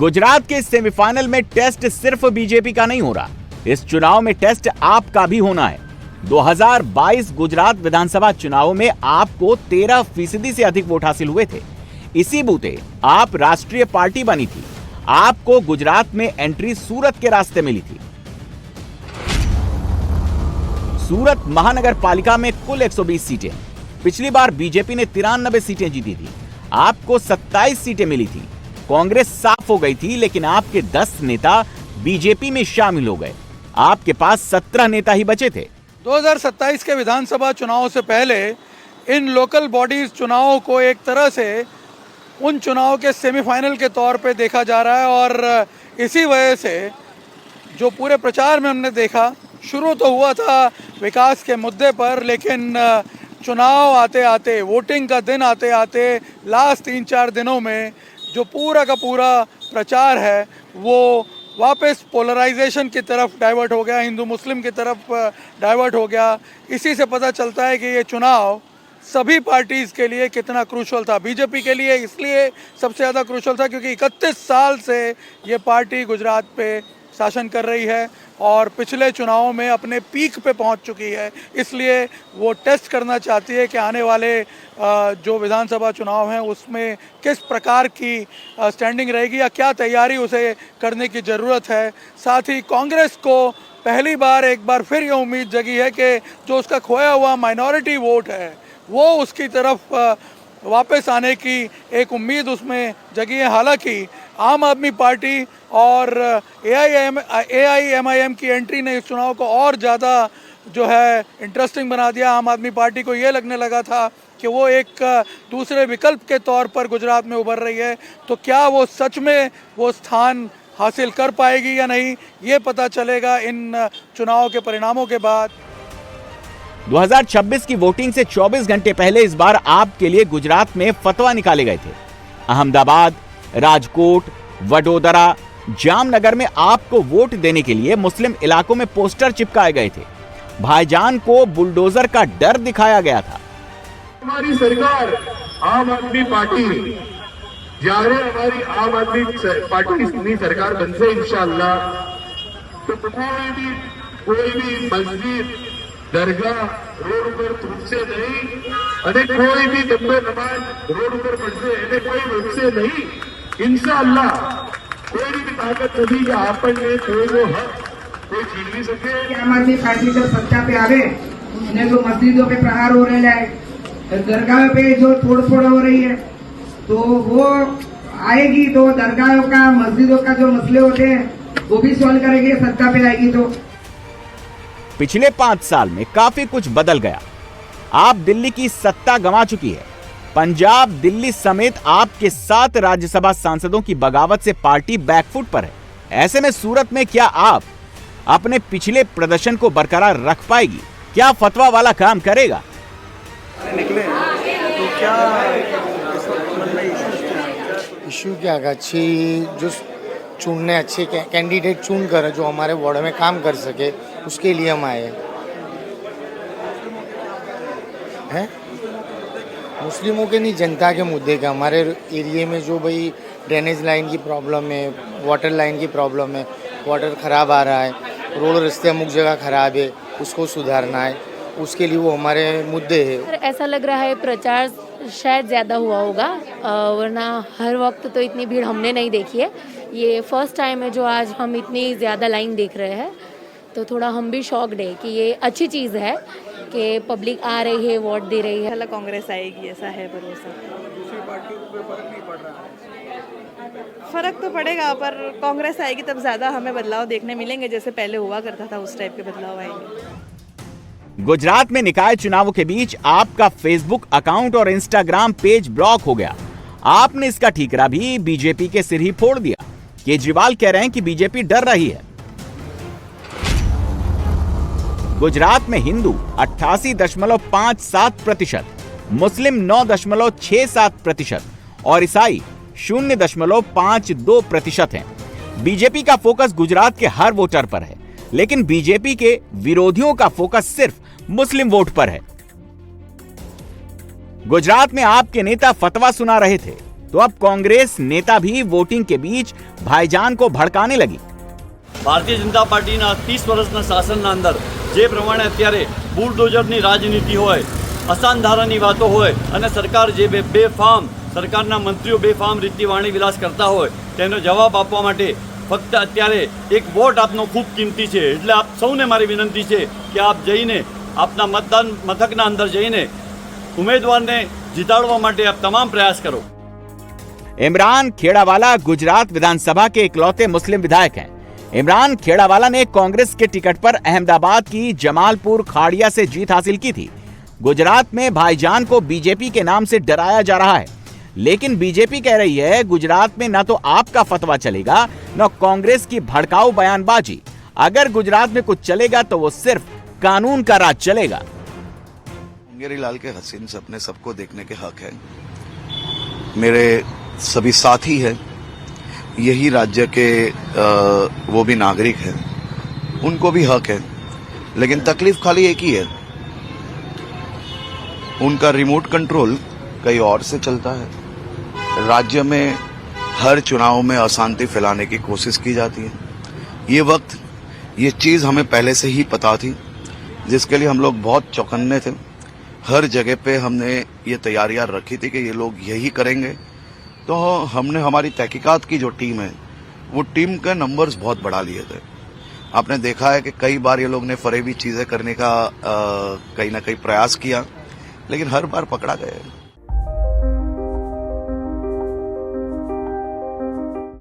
गुजरात के सेमीफाइनल में टेस्ट सिर्फ बीजेपी का नहीं हो रहा, इस चुनाव में टेस्ट आपका भी होना है। 2022 गुजरात विधानसभा चुनाव में आपको 13% से अधिक वोट हासिल हुए थे। इसी बूते आप राष्ट्रीय पार्टी बनी थी। आपको गुजरात में एंट्री सूरत के रास्ते मिली थी। सूरत महानगर पालिका में कुल 120 सीटें। पिछली बार बीजेपी ने 93 सीटें जीती थी। आपको 27 सीटें मिली थी। कांग्रेस साफ हो गई थी, लेकिन आपके 10 नेता बीजेपी में शामिल हो गए। आपके पास 17 नेता ही बचे थे। 2027 के विधानसभा चुनाव से पहले इन लोकल बॉडीज चुनावों को एक तरह से उन चुनाव के सेमीफाइनल के तौर पे देखा जा रहा है और इसी वजह से जो पूरे प्रचार में हमने देखा, शुरू तो हुआ था विकास के मुद्दे पर, लेकिन चुनाव आते आते, वोटिंग का दिन आते आते लास्ट 3-4 दिनों में जो पूरा का पूरा प्रचार है वो वापस पोलराइजेशन की तरफ डाइवर्ट हो गया, हिंदू मुस्लिम की तरफ डाइवर्ट हो गया। इसी से पता चलता है कि ये चुनाव सभी पार्टीज़ के लिए कितना क्रूशल था। बीजेपी के लिए इसलिए सबसे ज़्यादा क्रूशल था क्योंकि 31 साल से ये पार्टी गुजरात पे शासन कर रही है और पिछले चुनावों में अपने पीक पे पहुंच चुकी है। इसलिए वो टेस्ट करना चाहती है कि आने वाले जो विधानसभा चुनाव हैं उसमें किस प्रकार की स्टैंडिंग रहेगी या क्या तैयारी उसे करने की ज़रूरत है। साथ ही कांग्रेस को पहली बार एक बार फिर ये उम्मीद जगी है कि जो उसका खोया हुआ माइनॉरिटी वोट है वो उसकी तरफ वापस आने की एक उम्मीद उसमें जगी है। हालांकि आम आदमी पार्टी और AIMIM की एंट्री ने इस चुनाव को और ज़्यादा जो है इंटरेस्टिंग बना दिया। आम आदमी पार्टी को ये लगने लगा था कि वो एक दूसरे विकल्प के तौर पर गुजरात में उभर रही है, तो क्या वो सच में वो स्थान हासिल कर पाएगी या नहीं, ये पता चलेगा इन चुनाव के परिणामों के बाद। 2026 की वोटिंग से 24 घंटे पहले इस बार आपके लिए गुजरात में फतवा निकाले गए थे। अहमदाबाद, राजकोट, वडोदरा, जामनगर में आपको वोट देने के लिए मुस्लिम इलाकों में पोस्टर चिपकाए गए थे। भाईजान को बुलडोजर का डर दिखाया गया था। हमारी सरकार आम आदमी पार्टी, જ્યારે हमारी आम आदमी पार्टी सरकार बनसे इंशाअल्लाह, तो कोई भी मस्जिद, दरगाह रोड पर तुमसे नहीं, અને કોઈ भी દંડો નમાઝ રોડ ઉપર પડશે એને કોઈ રોકશે નહીં। इंशाअल्लाह कोई भी ताकत नहीं कि આપણને કોઈનો હક કોઈ છીનવી શકે। आम आदमी पार्टी जब सत्ता पे आवे ने जो मस्जिदों पे प्रहार हो रहे हैं, दरगाह पे जो तोड़फोड़ हो रही है, तो वो आएगी तो दरगाहों का, मस्जिदों का जो मसले होते हैं वो भी सॉल्व करेंगे सत्ता पे आएगी तो। पिछले 5 साल में काफी कुछ बदल गया। आप दिल्ली की सत्ता गंवा चुकी है। पंजाब, दिल्ली समेत आपके 7 राज्यसभा सांसदों की बगावत से पार्टी बैकफुट पर है। ऐसे में सूरत में क्या आप अपने पिछले प्रदर्शन को बरकरार रख पाएगी? क्या फतवा वाला काम करेगा? निकले तो क्या इशू क्या अच्छी जो चुनने अच्छे कैंडिडेट चुन कर जो हमारे वार्ड में काम कर सके, उसके लिए हम आए हैं। मुस्लिमों के नहीं, जनता के मुद्दे का। हमारे एरिया में जो भाई ड्रेनेज लाइन की प्रॉब्लम है, वाटर लाइन की प्रॉब्लम है, वाटर ख़राब आ रहा है, रोड रास्ते अमुक जगह ख़राब है, उसको सुधारना है, उसके लिए वो हमारे मुद्दे हैं। ऐसा लग रहा है प्रचार शायद ज़्यादा हुआ होगा, वरना हर वक्त तो इतनी भीड़ हमने नहीं देखी है। ये फर्स्ट टाइम है जो आज हम इतनी ज़्यादा लाइन देख रहे हैं, तो थोड़ा हम भी शॉक्ड है कि ये अच्छी चीज़ है कि पब्लिक आ रही है, वोट दे रही है। कांग्रेस आएगी ऐसा है भरोसा। दूसरी पार्टी पे फर्क नहीं पड़ रहा है? फर्क तो पड़ेगा, पर कांग्रेस आएगी तब ज़्यादा हमें बदलाव देखने मिलेंगे, जैसे पहले हुआ करता था उस टाइप के बदलाव आएंगे। गुजरात में निकाय चुनावों के बीच आपका फेसबुक अकाउंट और इंस्टाग्राम पेज ब्लॉक हो गया। आपने इसका ठीकरा भी बीजेपी के सिर ही फोड़ दिया। केजरीवाल कह रहे हैं कि बीजेपी डर रही है। गुजरात में हिंदू 88.57%, मुस्लिम 9.67% और ईसाई 0.52% हैं। बीजेपी का फोकस गुजरात के हर वोटर पर है, लेकिन बीजेपी के विरोधियों का फोकस सिर्फ मुस्लिम वोट पर है। गुजरात में आपके नेता फतवा सुना रहे थे। तो अब कांग्रेस नेता भी वोटिंग के बीच भाईजान को भड़काने लगी। ભારતીય જનતા પાર્ટીના 30 વર્ષના શાસનના અંદર જે પ્રમાણે અત્યારે બુલડોઝરની રાજનીતિ હોય, અસાનધારાની વાતો હોય અને સરકાર જે બેફામ સરકારના મંત્રીઓ બેફામ રીતની વાણી વિલાસ કરતા હોય તેનો જવાબ આપવા માટે ફક્ત અત્યારે એક વોટ આપનો ખૂબ કિંમતી છે। એટલે આપ સૌને મારી વિનંતી છે કે આપ જઈને આપના મતદાન મથકના અંદર જઈને ઉમેદવારને જીતાડવા માટે આપ તમામ પ્રયાસ કરો। इमरान खेड़ावाला गुजरात विधानसभा के इकलौते मुस्लिम विधायक हैं। इमरान खेड़ावाला ने कांग्रेस के टिकट पर अहमदाबाद की जमालपुर खाड़िया से जीत हासिल की थी। गुजरात में भाईजान को बीजेपी के नाम से डराया जा रहा है, लेकिन बीजेपी कह रही है गुजरात में न तो आपका फतवा चलेगा न कांग्रेस की भड़काऊ बयानबाजी। अगर गुजरात में कुछ चलेगा तो वो सिर्फ कानून का राज चलेगा। मुंगेरीलाल के हसीन सपने सबको देखने के हक है। मेरे सभी साथी हैं, यही राज्य के वो भी नागरिक हैं, उनको भी हक है, लेकिन तकलीफ खाली एक ही है, उनका रिमोट कंट्रोल कहीं और से चलता है। राज्य में हर चुनाव में अशांति फैलाने की कोशिश की जाती है। ये चीज हमें पहले से ही पता थी, जिसके लिए हम लोग बहुत चौकन्ने थे। हर जगह पे हमने ये तैयारियां रखी थी कि ये लोग यही करेंगे। तो हमने हमारी तहकीकात की जो टीम है, वो टीम के नंबर्स बहुत बढ़ा लिए थे। आपने देखा है कि कई बार ये लोग ने फरेबी चीजें करने का कहीं ना कहीं प्रयास किया, लेकिन हर बार पकड़ा गया।